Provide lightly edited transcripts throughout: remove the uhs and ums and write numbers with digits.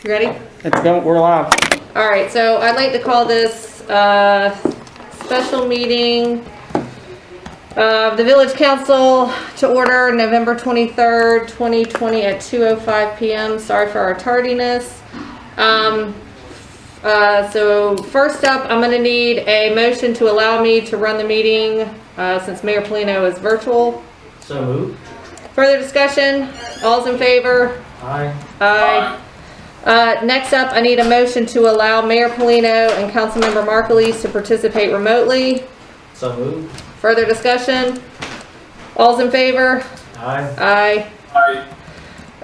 You ready? Let's go. We're live. All right, so I'd like to call this special meeting of the Village Council to order November 23rd, 2020 at 2:05 p.m. Sorry for our tardiness. So first up, I'm going to need a motion to allow me to run the meeting since Mayor Polino is virtual. So moved. Further discussion? All's in favor? Aye. Aye. Next up, I need a motion to allow Mayor Polino and Councilmember Markleese to participate remotely. So moved. Further discussion? All's in favor? Aye. Aye. Aye.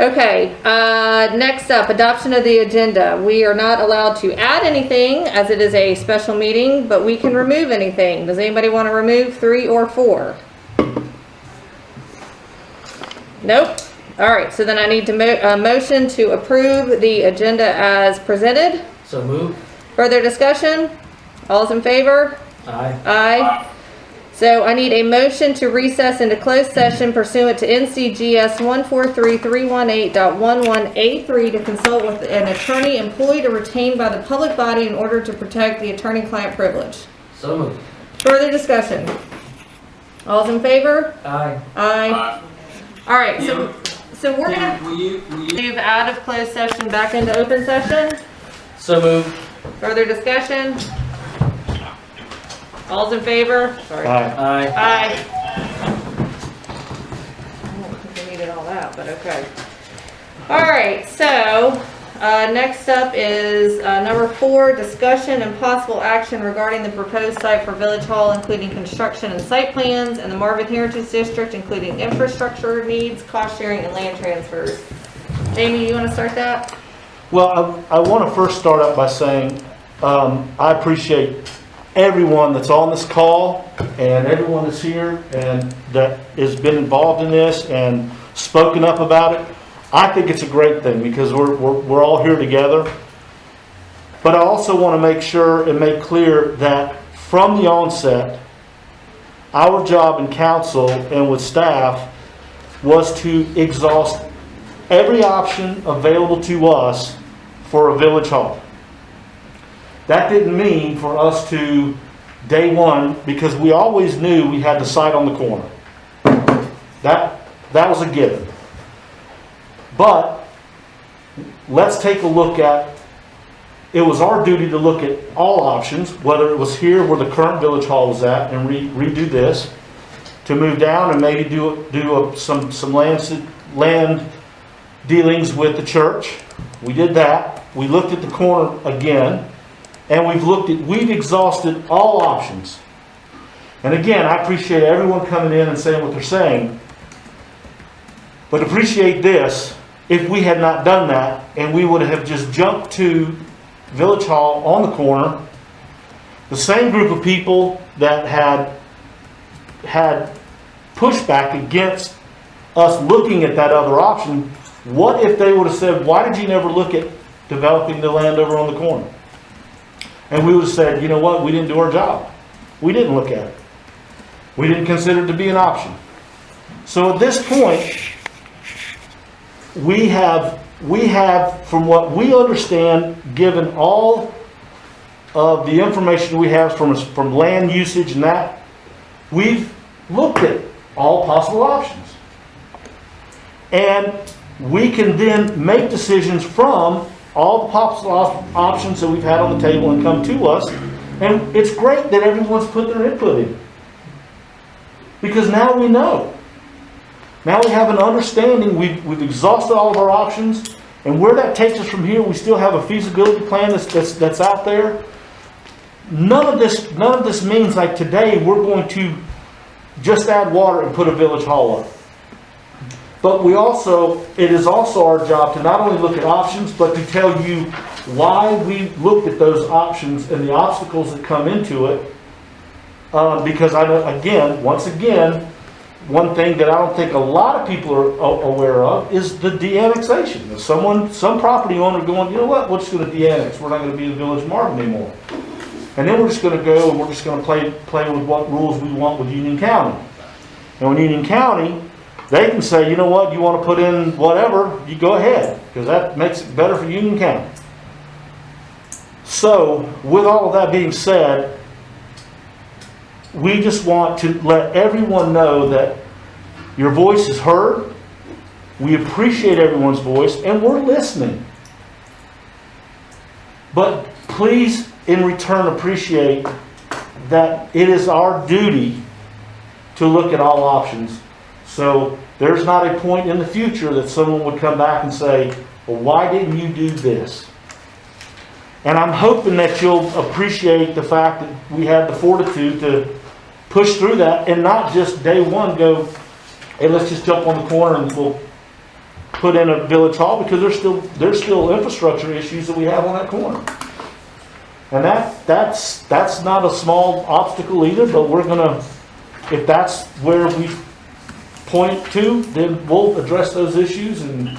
Okay, next up, adoption of the agenda. We are not allowed to add anything as it is a special meeting, but we can remove anything. Does anybody want to remove 3 or 4? Nope. All right, so then I need to motion to approve the agenda as presented. So moved. Further discussion? All's in favor? Aye. Aye. So I need a motion to recess into closed session pursuant to NCGS 143-318.11A3 to consult with an attorney employed or retained by the public body in order to protect the attorney-client privilege. So moved. Further discussion? All's in favor? Aye. Aye. All right, so we're gonna move out of closed session back into open session. So moved. Further discussion? All's in favor? Sorry. Aye. Aye. Aye. I don't think we needed all that, but okay. All right, so next up is number 4, discussion and possible action regarding the proposed site for Village Hall, including construction and site plans, and the Marvin Heritage District, including infrastructure needs, cost sharing, and land transfers. Jamie, you want to start that? Well, I want to first start out by saying I appreciate everyone that's on this call and everyone that's here and that has been involved in this and spoken up about it. I think it's a great thing because we're all here together. But I also want to make sure and make clear that from the onset, our job in council and with staff was to exhaust every option available to us for a village hall. That didn't mean for us to, day one, because we always knew we had the site on the corner. That was a given. But let's take a look at, it was our duty to look at all options, whether it was here where the current village hall was at and redo this, to move down and maybe do some land dealings with the church. We did that. We looked at the corner again. And we've exhausted all options. And again, I appreciate everyone coming in and saying what they're saying. But appreciate this, if we had not done that, and we would have just jumped to Village Hall on the corner, the same group of people that had pushback against us looking at that other option, what if they would have said, why did you never look at developing the land over on the corner? And we would have said, you know what, we didn't do our job. We didn't look at it. We didn't consider it to be an option. So at this point, we have, from what we understand, given all of the information we have from land usage and that, we've looked at all possible options. And we can then make decisions from all the possible options that we've had on the table and come to us. And it's great that everyone's put their input in. Because now we know. Now we have an understanding. We've exhausted all of our options. And where that takes us from here, we still have a feasibility plan that's out there. None of this means like today we're going to just add water and put a village hall up. But it is also our job to not only look at options, but to tell you why we looked at those options and the obstacles that come into it. Because I know, once again, one thing that I don't think a lot of people are aware of is the de-annexation. Some property owner going, you know what, we're just going to de-annex. We're not going to be the Village of Marvin anymore. And then we're just going to go and we're just going to play with what rules we want with Union County. And with Union County, they can say, you know what, you want to put in whatever, you go ahead. because that makes it better for Union County. So, with all of that being said, we just want to let everyone know that your voice is heard. We appreciate everyone's voice, and we're listening. But please, in return, appreciate that it is our duty to look at all options. So there's not a point in the future that someone would come back and say, well, why didn't you do this? And I'm hoping that you'll appreciate the fact that we had the fortitude to push through that and not just day one go, hey, let's just jump on the corner and we'll put in a village hall, because there's still infrastructure issues that we have on that corner. And that's not a small obstacle either, but we're gonna, if that's where we point to, then we'll address those issues and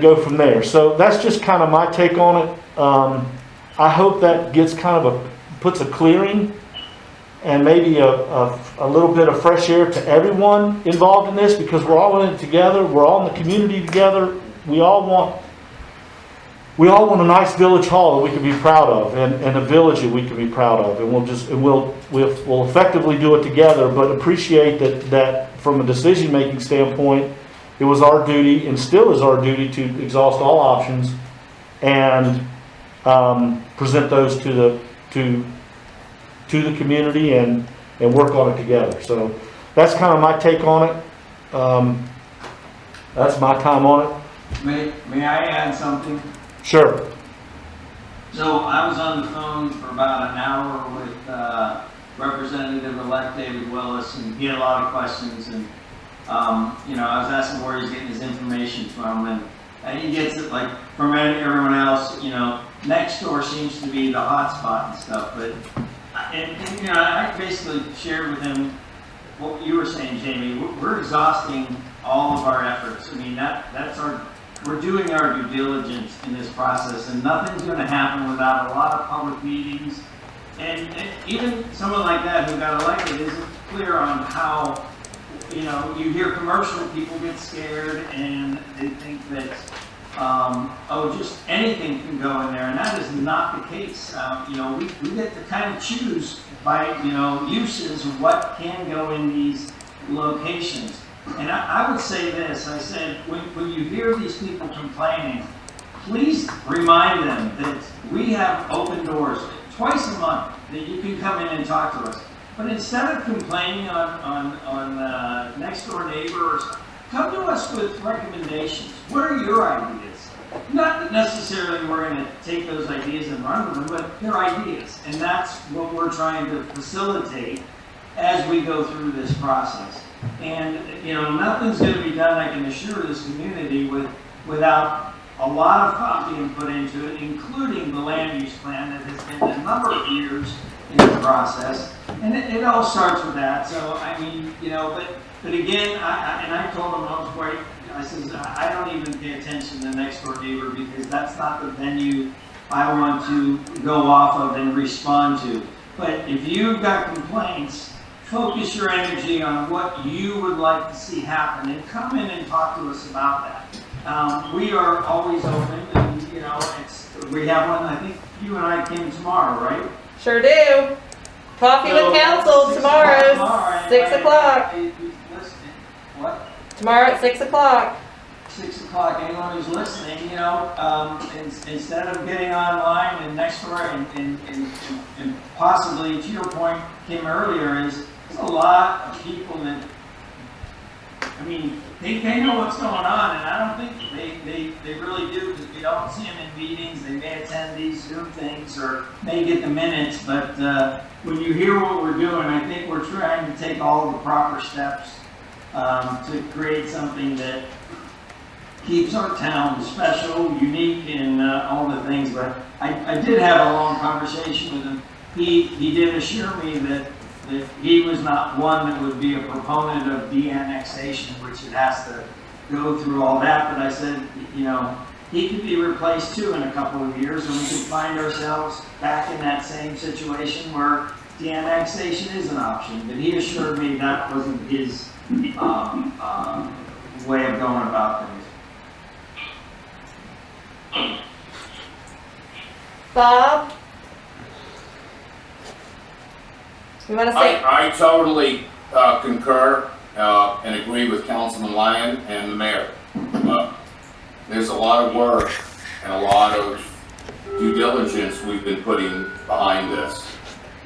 go from there. So that's just kind of my take on it. I hope that gets kind of puts a clearing and maybe a little bit of fresh air to everyone involved in this, because we're all in it together. We're all in the community together. We all want a nice village hall that we can be proud of, and a village that we can be proud of, and we'll effectively do it together. But appreciate that from a decision-making standpoint, it was our duty and still is our duty to exhaust all options and present those to the community and work on it together. So that's kind of my take on it. That's my time on it. May I add something? Sure. So I was on the phone for about an hour with Representative-elect David Willis, and he had a lot of questions. And I was asking where he's getting his information from, and he gets it like from everyone else. Next door seems to be the hot spot and stuff. But I basically shared with him what you were saying, Jamie. We're exhausting all of our efforts. I mean, we're doing our due diligence in this process, and nothing's going to happen without a lot of public meetings. And even someone like that who got elected isn't clear on how, you hear commercial people get scared and they think that, just anything can go in there, and that is not the case. We get to kind of choose by, uses of what can go in these locations. And I would say this, I said, when you hear these people complaining, please remind them that we have open doors twice a month that you can come in and talk to us. But instead of complaining on next door neighbors, come to us with recommendations. What are your ideas? Not that necessarily we're going to take those ideas and run with them, but they're ideas. And that's what we're trying to facilitate as we go through this process. And, nothing's going to be done, I can assure this community, without a lot of thought being put into it, including the land use plan that has been a number of years in the process. And it all starts with that. So, but again, I told them I was quite, I says, I don't even pay attention to the next door neighbor, because that's not the venue I want to go off of and respond to. But if you've got complaints, focus your energy on what you would like to see happen, and come in and talk to us about that. We are always open, and we have one. I think you and I came tomorrow, right? Sure do. Coffee with council tomorrow, 6 o'clock. What? Tomorrow at 6 o'clock. 6 o'clock. Anyone who's listening, instead of getting online and next door, and possibly, to your point, Kim, earlier, is there's a lot of people that, they know what's going on, and I don't think they really do, because we don't see them in meetings. They may attend these Zoom things or may get the minutes, but when you hear what we're doing, I think we're trying to take all the proper steps to create something that keeps our town special, unique, and all the things. But I did have a long conversation with him. He did assure me that he was not one that would be a proponent of de-annexation, which it has to go through all that. But I said, he could be replaced too in a couple of years, and we could find ourselves back in that same situation where de-annexation is an option. But he assured me that wasn't his way of going about things. Bob? You want to say? I totally concur and agree with Councilman Lyon and the mayor. There's a lot of work and a lot of due diligence we've been putting behind this.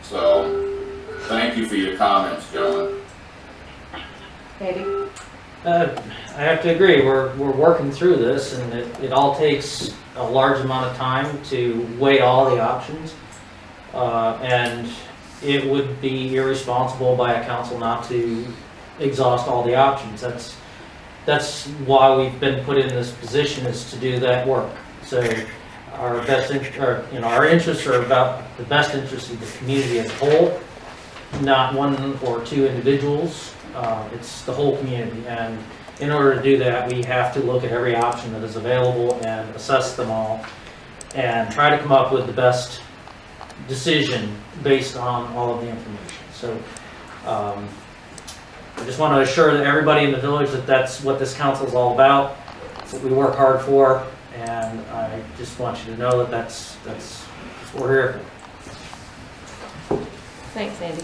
So, thank you for your comments, gentlemen. Andy? I have to agree, we're working through this, and it all takes a large amount of time to weigh all the options. And it would be irresponsible by a council not to exhaust all the options. That's why we've been put in this position, is to do that work. So our our interests are about the best interests of the community as a whole, not one or two individuals. It's the whole community, and in order to do that, we have to look at every option that is available and assess them all and try to come up with the best decision based on all of the information. So I just want to assure that everybody in the village that that's what this council is all about. It's what we work hard for, and I just want you to know that that's what we're here for. Thanks, Andy.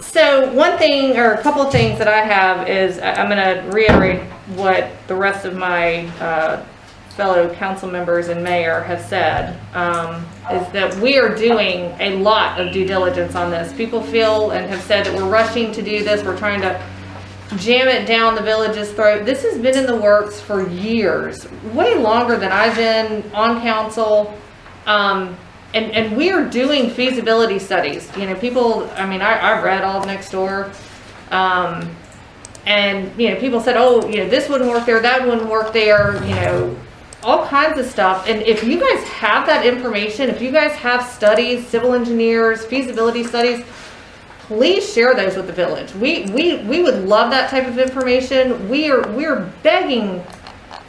So one thing, or a couple of things that I have is, I'm going to reiterate what the rest of my fellow council members and mayor have said, is that we are doing a lot of due diligence on this. People feel and have said that we're rushing to do this. We're trying to jam it down the village's throat. This has been in the works for years, way longer than I've been on council. And we are doing feasibility studies. You know, people, I mean, I've read all of Next Door. And, you know, people said, oh, you know, this wouldn't work there, that wouldn't work there, you know, all kinds of stuff. And if you guys have that information, if you guys have studies, civil engineers, feasibility studies, please share those with the village. We would love that type of information. We're begging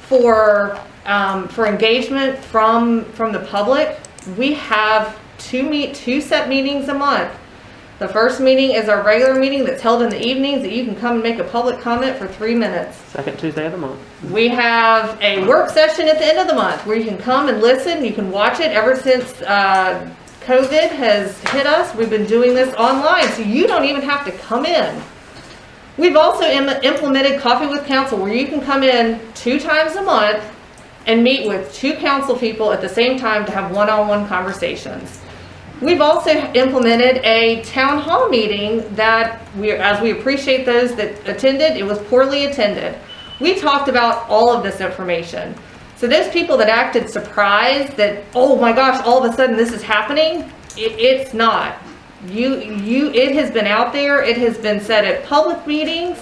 for engagement from the public. We have two set meetings a month. The first meeting is our regular meeting that's held in the evenings that you can come and make a public comment for 3 minutes. Second Tuesday of the month. We have a work session at the end of the month where you can come and listen. You can watch it. Ever since COVID has hit us, we've been doing this online, so you don't even have to come in. We've also implemented Coffee with Council, where you can come in 2 times a month and meet with 2 council people at the same time to have one-on-one conversations. We've also implemented a town hall meeting that, as we appreciate those that attended, it was poorly attended. We talked about all of this information. So those people that acted surprised that, oh my gosh, all of a sudden this is happening, it's not. It has been out there. It has been said at public meetings.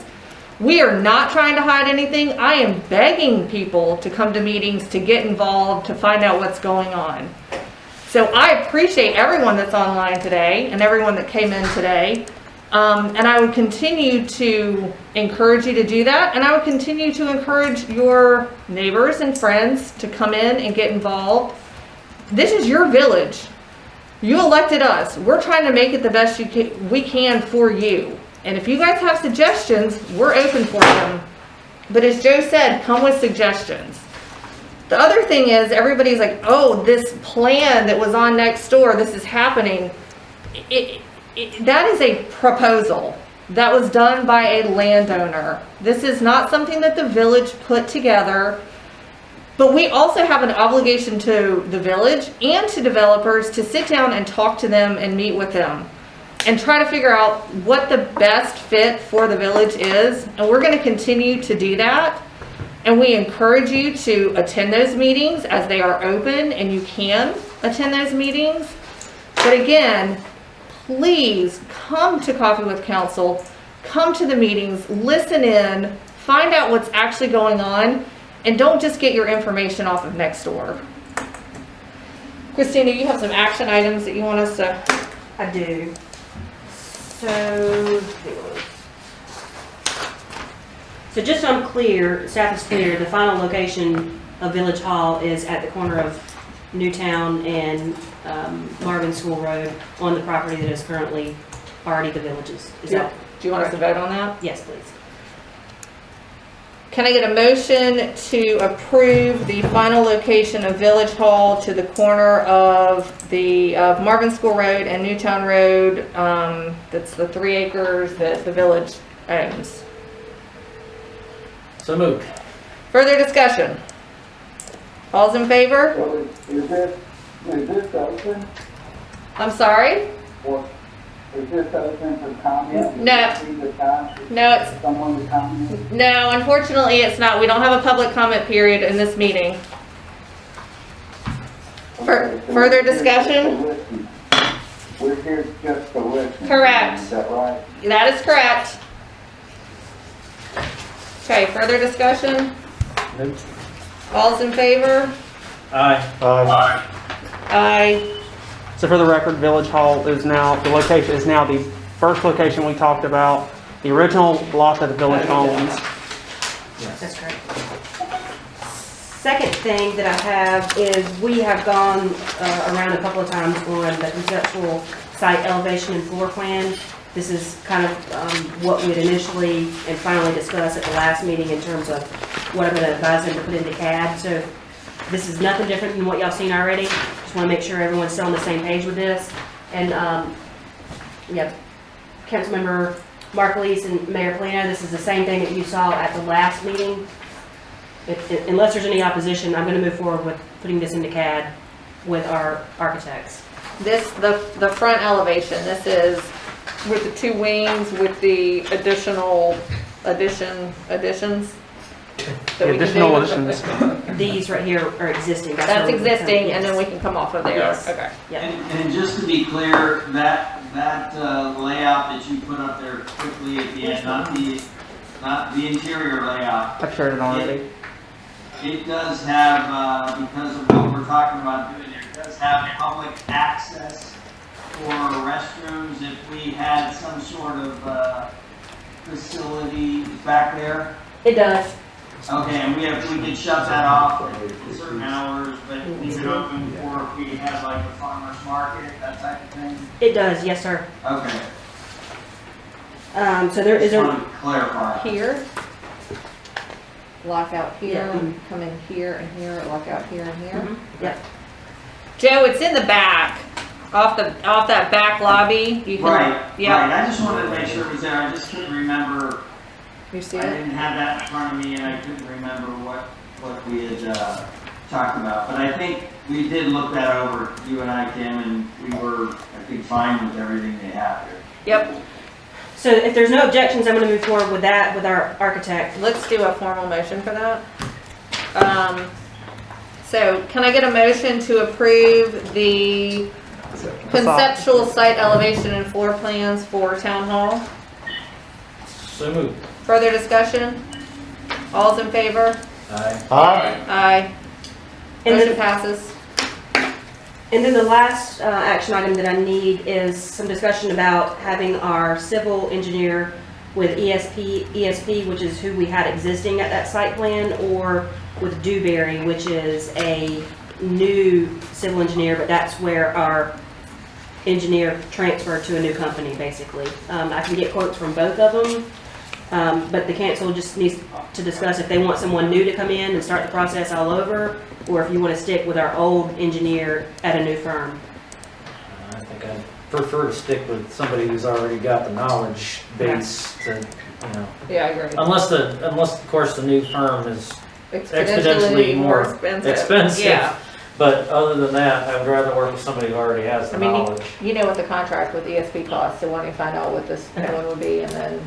We are not trying to hide anything. I am begging people to come to meetings, to get involved, to find out what's going on. So I appreciate everyone that's online today and everyone that came in today. And I would continue to encourage you to do that. And I would continue to encourage your neighbors and friends to come in and get involved. This is your village. You elected us. We're trying to make it the best we can for you. And if you guys have suggestions, we're open for them. But as Joe said, come with suggestions. The other thing is, everybody's like, oh, this plan that was on Next Door, this is happening. That is a proposal that was done by a landowner. This is not something that the village put together. But we also have an obligation to the village and to developers to sit down and talk to them and meet with them and try to figure out what the best fit for the village is. And we're going to continue to do that. And we encourage you to attend those meetings as they are open, and you can attend those meetings. But again, please come to Coffee with Council, come to the meetings, listen in, find out what's actually going on, and don't just get your information off of Next Door. Christina, you have some action items that you want us to... I do. So just so I'm clear, staff is clear, the final location of Village Hall is at the corner of Newtown and Marvin School Road on the property that is currently already the village's. Is that? Do you want us to vote on that? Yes, please. can I get a motion to approve the final location of Village Hall to the corner of Marvin School Road and Newtown Road? That's the 3 acres that the village owns. So moved. Further discussion? All's in favor? Well, is this open, I'm sorry? or is this open for comment? No. Is this the time for No, it's, someone to comment? no, unfortunately, it's not. We don't have a public comment period in this meeting. Okay, so Further we're here just to discussion? listen. We're here just to listen. Correct. Is that right? That is correct. Okay, further discussion? Nope. All's in favor? Aye. Aye. Aye. So for the record, Village Hall is now, the location is now the first location we talked about, the original lot that the Village owns. That's correct. Second thing that I have is we have gone around a couple of times on the conceptual site elevation and floor plan. This is kind of what we'd initially and finally discussed at the last meeting in terms of what I'm going to advise them to put into CAD. So this is nothing different than what y'all seen already. Just want to make sure everyone's still on the same page with this. And yeah, Councilmember Markleese and Mayor Polino, this is the same thing that you saw at the last meeting. Unless there's any opposition, I'm going to move forward with putting this into CAD with our architects. This, the front elevation, this is with the 2 wings with the additions. The additional additions. These right here are existing. That's where we- existing, and then yes. we can come off of there. Yes. Okay. Yeah. And just to be clear, that layout that you put up there quickly at the end, not the interior layout. I've shared it already. It does have, because of what we're talking about doing there, it does have public access for restrooms if we had some sort of facility back there. It does. Okay, and we could shut that off at certain hours, but leave it open for if we have like a farmer's market, that type of thing. It does, yes, sir. Okay, So there is just a, wanted to clarify. Here. Lock out here, Yeah. come in here and here, lock out here and here. Mhm. Yep. Joe, it's in the back, off that back lobby. You can, Right, yeah. right, I just wanted to make sure it was there, I just couldn't remember, You see I it? didn't have that in front of me and I couldn't remember what we had talked about. But I think we did look that over, you and I, Kim, and we were, I think, fine with everything they have here. Yep. so if there's no objections, I'm going to move forward with that with our architect. Let's do a formal motion for that. So can I get a motion to approve the conceptual site elevation and floor plans for Town Hall? So moved. Further discussion? All's in favor? Aye. Aye. Aye. And Motion then, passes. and then the last action item that I need is some discussion about having our civil engineer with ESP, which is who we had existing at that site plan, or with Dewberry, which is a new civil engineer, but that's where our engineer transferred to a new company, basically. I can get quotes from both of them, but the council just needs to discuss if they want someone new to come in and start the process all over, or if you want to stick with our old engineer at a new firm. I think I'd prefer to stick with somebody who's already got the knowledge base to, Yeah, I agree. unless of course the new firm is exponentially more expensive. Yeah. But other than that, I'd rather work with somebody who already has the I mean, knowledge. you know what the contract with ESP costs, so why don't you find out what this new one would be, and then,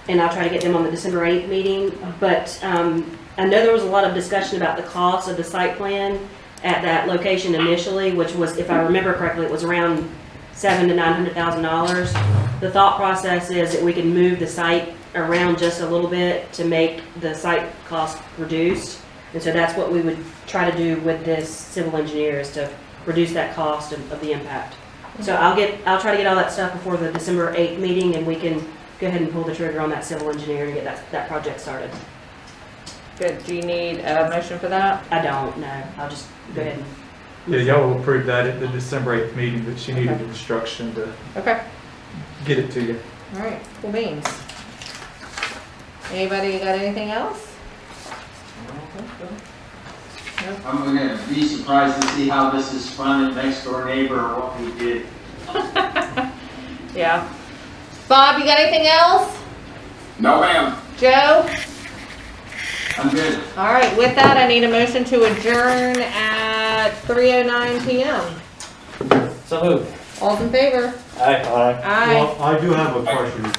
And I'll try to get them on the December 8th meeting, but I know there was a lot of discussion about the cost of the site plan at that location initially, which was, if I remember correctly, it was around $700,000 to $900,000. The thought process is that we can move the site around just a little bit to make the site cost reduced. And so that's what we would try to do with this civil engineer, is to reduce that cost of the impact. So I'll try to get all that stuff before the December 8th meeting, and we can go ahead and pull the trigger on that civil engineer and get that project started. good, do you need a motion for that? I don't know, I'll just go ahead and, Yeah, y'all will approve that at the December 8th meeting, but she needed instruction to Okay, get it to you. all right, cool beans. Anybody got anything else? I'm gonna be surprised to see how this is funded next door neighbor or what we did. Yeah. Bob, you got anything else? No, ma'am. Joe? I'm good. All right, with that, I need a motion to adjourn at 3:09 PM. So moved. All's in favor? Aye. Aye. Aye. Well, I do have a question.